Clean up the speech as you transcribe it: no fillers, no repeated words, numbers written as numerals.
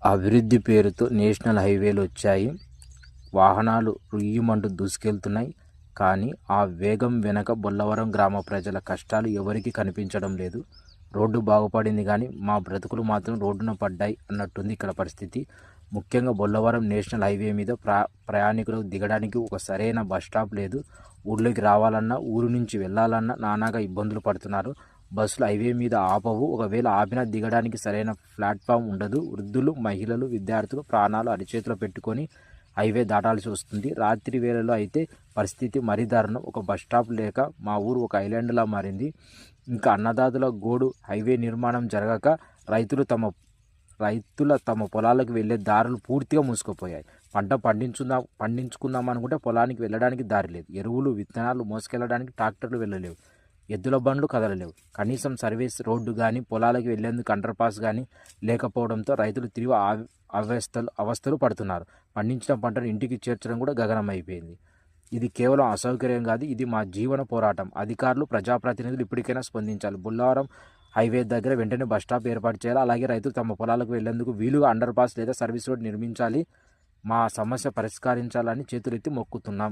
అభివృద్ధి పేరుతో నేషనల్ హైవేలు వచ్చాయి. వాహనాలు రుయ్యమంటూ దూసుకెళ్తున్నాయి. కానీ ఆ వేగం వెనక బొల్లవరం గ్రామ ప్రజల కష్టాలు ఎవరికీ కనిపించడం లేదు. రోడ్డు బాగుపడింది కానీ మా బ్రతుకులు మాత్రం రోడ్డున పడ్డాయి అన్నట్టుంది ఇక్కడ పరిస్థితి. ముఖ్యంగా బొల్లవరం నేషనల్ హైవే మీద ప్రయాణికులకు దిగడానికి ఒక సరైన బస్ స్టాప్ లేదు. ఊళ్ళోకి రావాలన్నా, ఊరు నుంచి వెళ్ళాలన్నా నానాగా ఇబ్బందులు పడుతున్నారు. బస్సులు హైవే మీద ఆపవు. ఒకవేళ ఆపినా దిగడానికి సరైన ప్లాట్ఫామ్ ఉండదు. వృద్ధులు, మహిళలు, విద్యార్థులు ప్రాణాలు అరిచేతిలో పెట్టుకొని హైవే దాటాల్సి వస్తుంది. రాత్రి వేళలో అయితే పరిస్థితి మరీ దారుణం. ఒక బస్ స్టాప్ లేక మా ఊరు ఒక ఐలాండ్లా మారింది. ఇంకా అన్నదాతల గోడు హైవే నిర్మాణం జరగక రైతుల తమ పొలాలకు వెళ్ళే దారులు పూర్తిగా మూసుకుపోయాయి. పంట పండించుకుందాం అనుకుంటే పొలానికి వెళ్ళడానికి దారి లేదు. ఎరువులు, విత్తనాలు మోసుకెళ్ళడానికి ట్రాక్టర్లు వెళ్ళలేవు. ఎద్దుల బండ్లు కదలలేవు. కనీసం సర్వీస్ రోడ్డు కానీ, పొలాలకు వెళ్లేందుకు అండర్ పాస్ కానీ లేకపోవడంతో రైతులు తీవ్ర అవస్థలు పడుతున్నారు. పండించిన పంటను ఇంటికి చేర్చడం కూడా గగనమైపోయింది. ఇది కేవలం అసౌకర్యం కాదు, ఇది మా జీవన పోరాటం. అధికారులు, ప్రజాప్రతినిధులు ఇప్పటికైనా స్పందించాలి. బొల్లవరం హైవే దగ్గర వెంటనే బస్ స్టాప్ ఏర్పాటు చేయాలి. అలాగే రైతులు తమ పొలాలకు వెళ్లేందుకు వీలుగా అండర్ పాస్ లేదా సర్వీస్ రోడ్ నిర్మించాలి. మా సమస్య పరిష్కరించాలని చేతులెత్తి మొక్కుతున్నాం.